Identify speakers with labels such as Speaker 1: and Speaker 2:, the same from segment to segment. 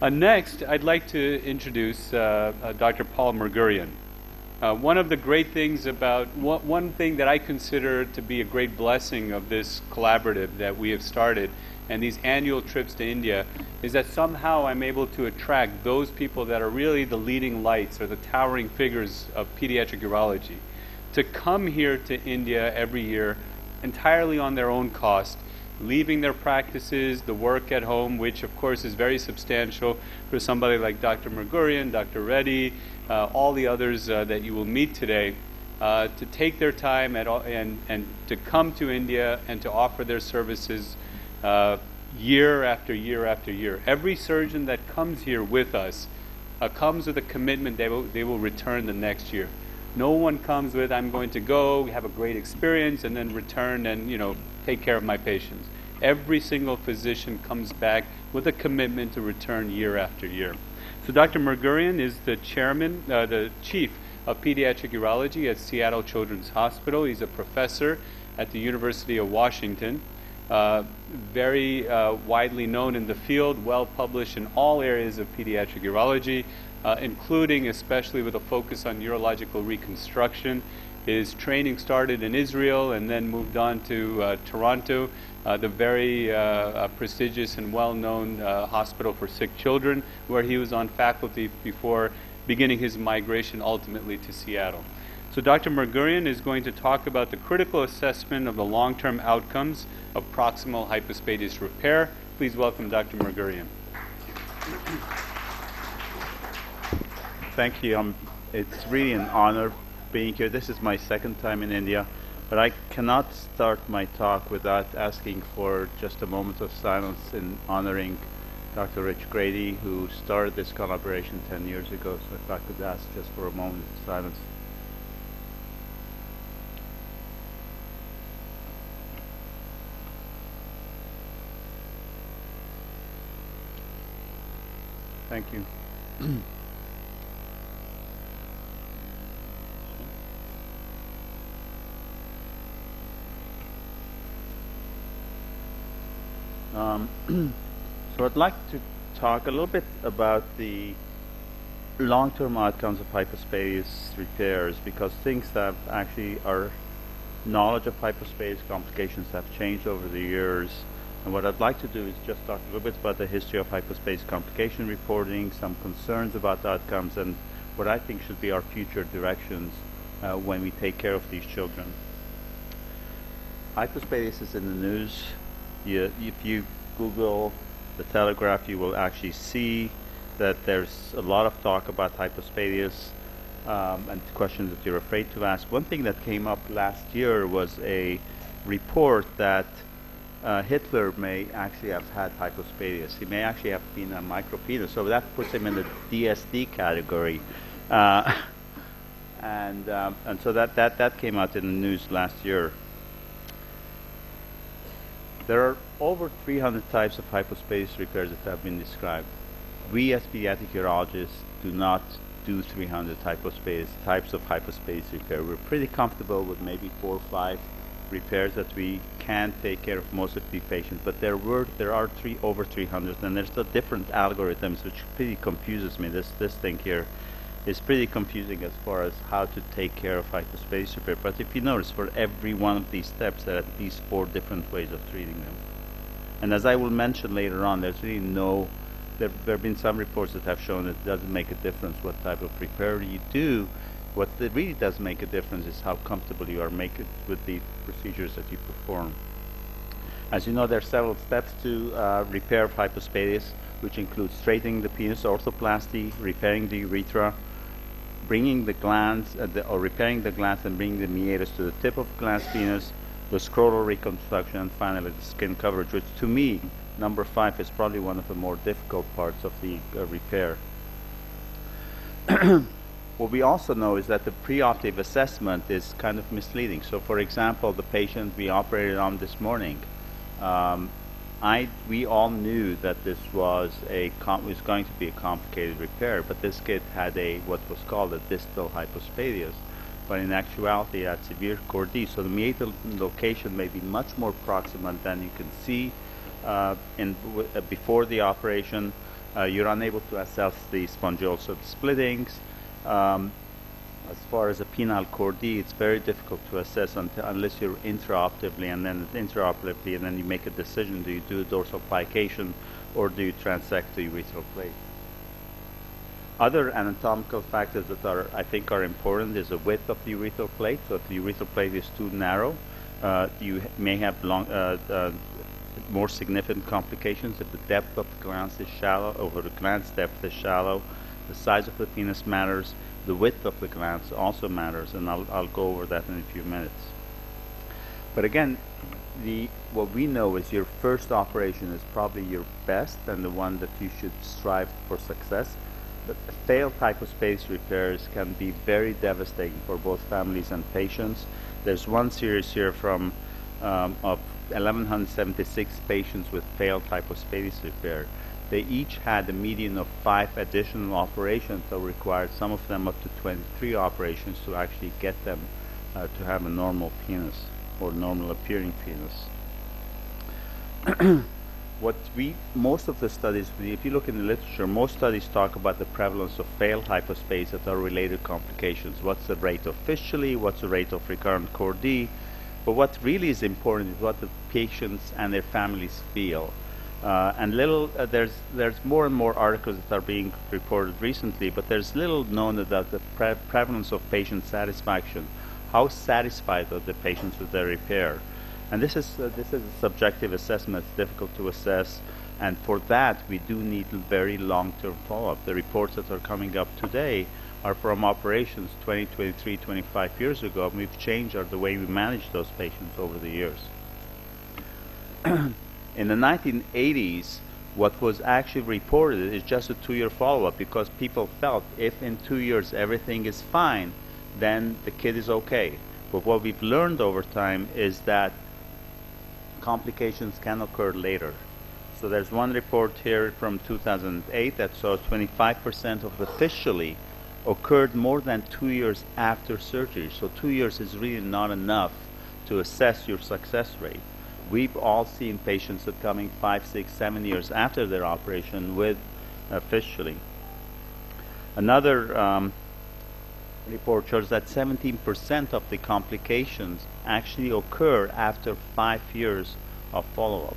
Speaker 1: Next, I'd like to introduce Dr. Paul Merguerian. One of the great things about, one thing that I consider to be a great blessing of this collaborative that we have started and these annual trips to India is that somehow I'm able to attract those people that are really the leading lights or the towering figures of pediatric urology to come here to India every year entirely on their own cost, leaving their practices, the work at home, which of course is very substantial for somebody like Dr. Merguerian, Dr. Reddy, all the others that you will meet today, to take their time and to come to India and to offer their services year after year after year. Every surgeon that comes here with us comes with a commitment they will return the next year. No one comes with, I'm going to go, have a great experience, and then return and, take care of my patients. Every single physician comes back with a commitment to return year after year. So Dr. Merguerian is the chairman, the chief of pediatric urology at Seattle Children's Hospital. He's a professor at the University of Washington. Very widely known in the field, well published in all areas of pediatric urology, including especially with a focus on urological reconstruction. His training started in Israel and then moved on to Toronto, the very prestigious and well-known hospital for sick children, where he was on faculty before beginning his migration ultimately to Seattle. So Dr. Merguerian is going to talk about the critical assessment of the long-term outcomes of proximal hypospadias repair. Please welcome Dr. Merguerian.
Speaker 2: Thank you. It's really an honor being here. This is my second time in India, but I cannot start my talk without asking for just a moment of silence in honoring Dr. Rich Grady, who started this collaboration 10 years ago. So if I could ask just for a moment of silence. Thank you. So I'd like to talk a little bit about the long-term outcomes of hypospadias repairs, because things that actually our knowledge of hypospadias complications have changed over the years. And what I'd like to do is just talk a little bit about the history of hypospadias complication reporting, some concerns about outcomes, and what I think should be our future directions when we take care of these children. Hypospadias is in the news. If you Google the Telegraph, you will actually see that there's a lot of talk about hypospadias and questions that you're afraid to ask. One thing that came up last year was a report that Hitler may actually have had hypospadias. He may actually have been a micropenis, so that puts him in the DSD category. And so that came out in the news last year. There are over 300 types of hypospadias repairs that have been described. We as pediatric urologists do not do 300 types of hypospadias repair. We're pretty comfortable with maybe 4 or 5 repairs that we can take care of most of the patients, but there are over 300, and there's the different algorithms, which pretty confuses me. This thing here is pretty confusing as far as how to take care of hypospadias repair. But if you notice, for every one of these steps, there are at least 4 different ways of treating them. And as I will mention later on, there's really there have been some reports that have shown that it doesn't make a difference what type of repair you do. What really does make a difference is how comfortable you are with the procedures that you perform. As you know, there are several steps to repair of hypospadias, which include straightening the penis, orthoplasty, repairing the urethra, bringing the glands, or repairing the glands and bringing the meatus to the tip of the glans penis, the scrotal reconstruction, and finally the skin coverage, which to me, number 5 is probably one of the more difficult parts of the repair. What we also know is that the preoperative assessment is kind of misleading. So for example, the patient we operated on this morning, we all knew that this was going to be a complicated repair, but this kid had what was called a distal hypospadias, but in actuality had severe core D. So the meatal location may be much more proximal than you can see before the operation. You're unable to assess the spongiosal splittings. As far as a penile cord D, it's very difficult to assess unless you're intraoperatively, and then you make a decision: do you do dorsal plication or do you transect the urethral plate? Other anatomical factors that I think are important is the width of the urethral plate. So if the urethral plate is too narrow, you may have more significant complications. If the depth of the glans is shallow, or the glans depth is shallow, the size of the penis matters. The width of the glans also matters, and I'll go over that in a few minutes. But again, what we know is your first operation is probably your best and the one that you should strive for success. But failed hypospace repairs can be very devastating for both families and patients. There's one series here from of 1,176 patients with failed hypospace repair. They each had a median of 5 additional operations that required some of them up to 23 operations to actually get them to have a normal penis or normal appearing penis. Most of the studies, if you look in the literature, most studies talk about the prevalence of failed hypospace that are related complications. What's the rate of fistulae? What's the rate of recurrent cord D? But what really is important is what the patients and their families feel. There's more and more articles that are being reported recently, but there's little known about the prevalence of patient satisfaction. How satisfied are the patients with their repair? And this is a subjective assessment. It's difficult to assess, and for that we do need very long-term follow-up. The reports that are coming up today are from operations 20, 23, 25 years ago, and we've changed the way we manage those patients over the years. In the 1980s, what was actually reported is just a 2-year follow-up, because people felt if in 2 years everything is fine, then the kid is okay. But what we've learned over time is that complications can occur later. So there's one report here from 2008 that shows 25% of the fistulae occurred more than 2 years after surgery. So 2 years is really not enough to assess your success rate. We've all seen patients that coming 5, 6, 7 years after their operation with fistulae. Another report shows that 17% of the complications actually occur after 5 years of follow-up.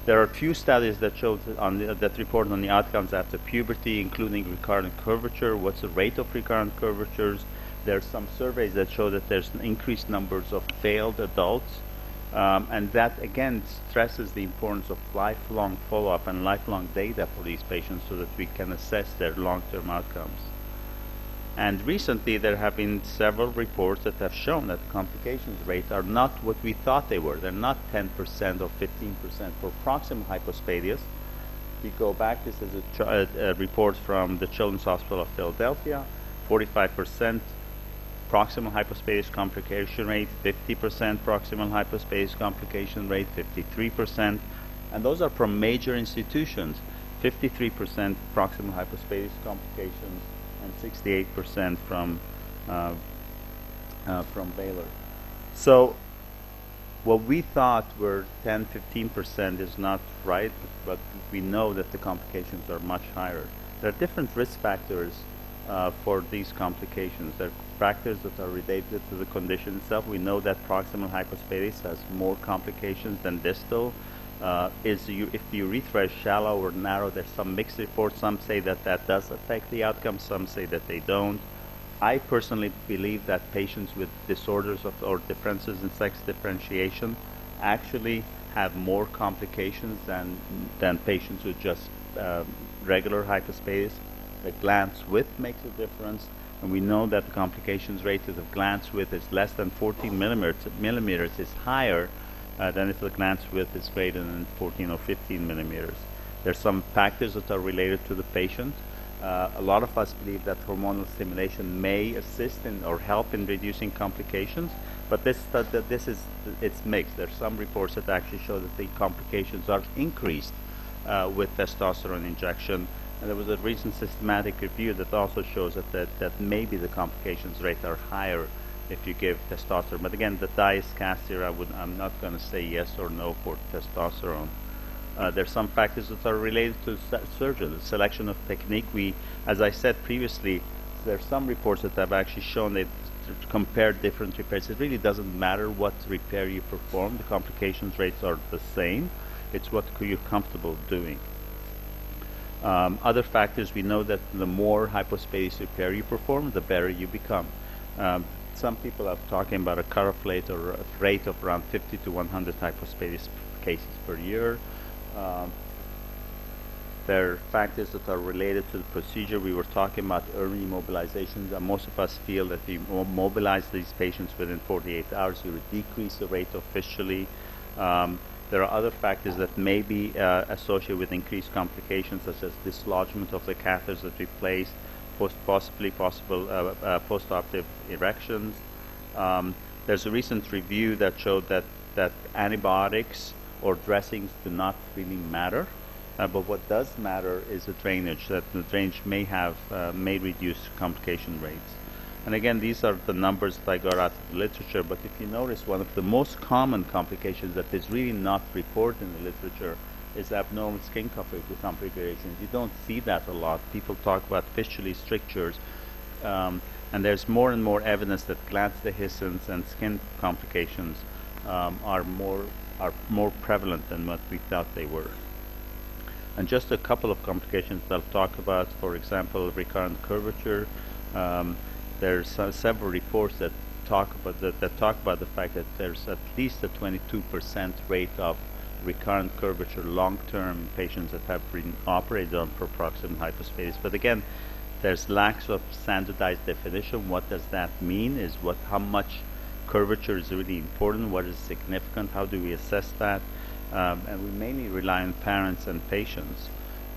Speaker 2: There are a few studies that show that report on the outcomes after puberty, including recurrent curvature. What's the rate of recurrent curvatures? There's some surveys that show that there's increased numbers of failed adults, and that again stresses the importance of lifelong follow-up and lifelong data for these patients so that we can assess their long-term outcomes. And recently there have been several reports that have shown that the complications rates are not what we thought they were. They're not 10% or 15% for proximal hypospadias. If you go back, this is a report from the Children's Hospital of Philadelphia, 45% proximal hypospadias complication rate, 50% proximal hypospadias complication rate, 53%, and those are from major institutions. 53% proximal hypospadias complications, and 68% from Baylor. So what we thought were 10, 15% is not right, but we know that the complications are much higher. There are different risk factors for these complications. There are factors that are related to the condition itself. We know that proximal hypospadias has more complications than distal. If the urethra is shallow or narrow, there's some mixed reports. Some say that that does affect the outcome, some say that they don't. I personally believe that patients with disorders or differences in sex differentiation actually have more complications than patients with just regular hypospadias. The glans width makes a difference, and we know that the complications rate of glans width is less than 14 millimeters is higher than if the glans width is greater than 14 or 15 millimeters. There's some factors that are related to the patient. A lot of us believe that hormonal stimulation may assist in or help in reducing complications, but it's mixed. There's some reports that actually show that the complications are increased with testosterone injection. And there was a recent systematic review that also shows that maybe the complications rate are higher if you give testosterone. But again, the die is cast here. I'm not going to say yes or no for testosterone. There's some factors that are related to surgery, the selection of technique. As I said previously, there's some reports that have actually shown that to compare different repairs, it really doesn't matter what repair you perform. The complications rates are the same. It's what you're comfortable doing. Other factors, we know that the more hypospadias repair you perform, the better you become. Some people are talking about a cutoff rate or a rate of around 50 to 100 hypospadias cases per year. There are factors that are related to the procedure. We were talking about early mobilizations. Most of us feel that if you mobilize these patients within 48 hours, you would decrease the rate of fistulae. There are other factors that may be associated with increased complications, such as dislodgement of the catheters that we place, possible post-operative erections. There's a recent review that showed that antibiotics or dressings do not really matter. But what does matter is the drainage, that the drainage may reduce complication rates. And again, these are the numbers that I got out of the literature, but if you notice, one of the most common complications that is really not reported in the literature is abnormal skin configurations. You don't see that a lot. People talk about fistulae, strictures, and there's more and more evidence that glands dehiscence and skin complications are more prevalent than what we thought they were. And just a couple of complications that I'll talk about, for example, recurrent curvature. There's several reports that talk about the fact that there's at least a 22% rate of recurrent curvature long-term patients that have been operated on for proximal hypospadias. But again, there's lacks of standardized definition. What does that mean? Is how much curvature is really important? What is significant? How do we assess that? And we mainly rely on parents and patients.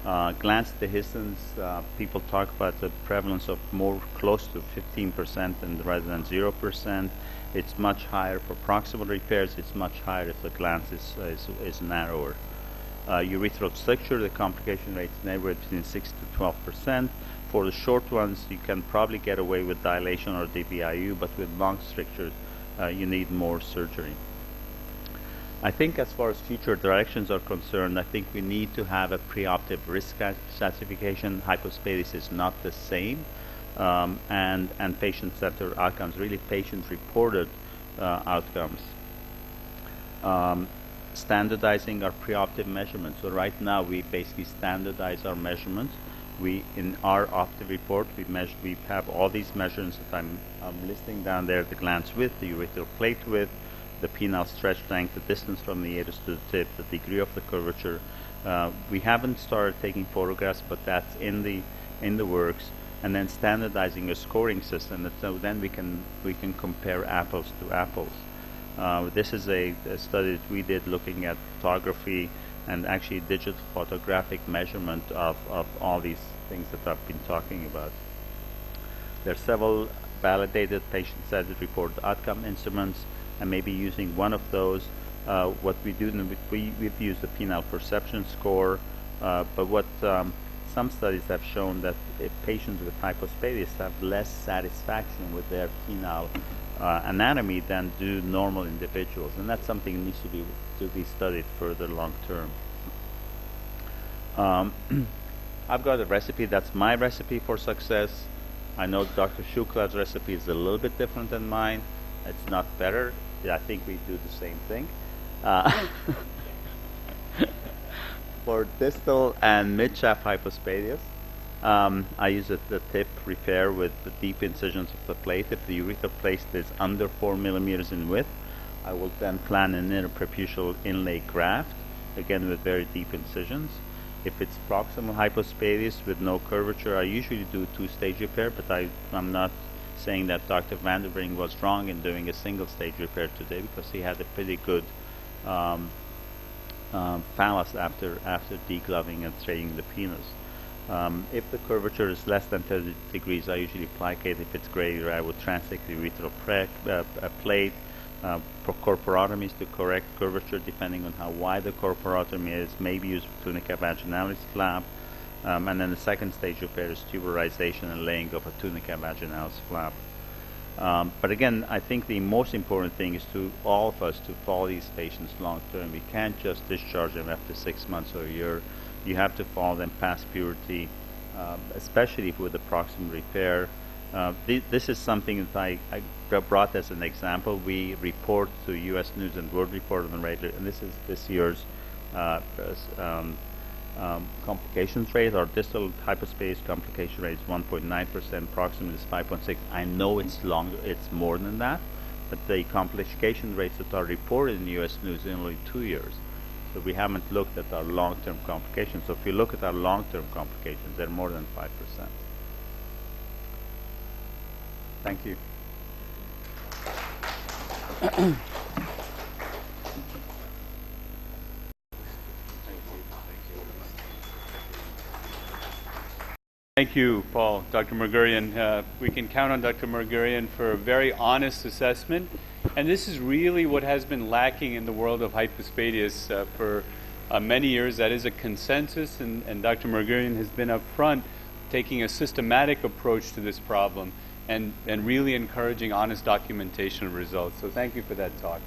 Speaker 2: Glans dehiscence, people talk about the prevalence of more close to 15% rather than 0%. It's much higher for proximal repairs. It's much higher if the glans is narrower. Urethral stricture, the complication rate is anywhere between 6 to 12%. For the short ones, you can probably get away with dilation or DBIU, but with long strictures, you need more surgery. I think as far as future directions are concerned, I think we need to have a preoperative risk stratification. Hypospadias is not the same, and patient-centered outcomes, really patient-reported outcomes. Standardizing our preoperative measurements. So right now we basically standardize our measurements. In our operative report, we have all these measurements that I'm listing down there: the glans width, the urethral plate width, the penile stretch length, the distance from the anus to the tip, the degree of the curvature. We haven't started taking photographs, but that's in the works. And then standardizing a scoring system, so then we can compare apples to apples. This is a study that we did looking at photography and actually digital photographic measurement of all these things that I've been talking about. There are several validated patient-centered reported outcome instruments, and maybe using one of those. What we do, we've used the penile perception score, but what some studies have shown that if patients with hypospadias have less satisfaction with their penile anatomy than do normal individuals, and that's something that needs to be studied further long term. I've got a recipe. That's my recipe for success. I know Dr. Shukla's recipe is a little bit different than mine. It's not better. I think we do the same thing. For distal and mid-shaft hypospadias, I use the tip repair with the deep incisions of the plate. If the urethral plate is under 4 millimeters in width, I will then plan an interpreputial inlay graft, again with very deep incisions. If it's proximal hypospadias with no curvature, I usually do a 2-stage repair, but I'm not saying that Dr. Vanderbring was wrong in doing a single-stage repair today, because he had a pretty good phallus after degloving and straining the penis. If the curvature is less than 30 degrees, I usually placate. If it's greater, I would transect the urethral plate. Corporotomies to correct curvature, depending on how wide the corporotomy is, maybe use tunica vaginalis flap. And then the second stage repair is tuberization and laying of a tunica vaginalis flap. But again, I think the most important thing is to all of us to follow these patients long term. We can't just discharge them after 6 months or a year. You have to follow them past puberty, especially with the proximal repair. This is something that I brought as an example. We report to U.S. News and World Report on the regular, and this is this year's complications rate. Our distal hypospace complication rate is 1.9%, proximal is 5.6. I know it's longer, it's more than that, but the complication rates that are reported in the U.S. News in only 2 years. So we haven't looked at our long-term complications. So if you look at our long-term complications, they're more than 5%. Thank you.
Speaker 1: Thank you, Paul. Dr. Merguerian. We can count on Dr. Merguerian for a very honest assessment. And this is really what has been lacking in the world of hypospadias for many years. That is a consensus, and Dr. Merguerian has been up front taking a systematic approach to this problem and really encouraging honest documentation of results. So thank you for that talk.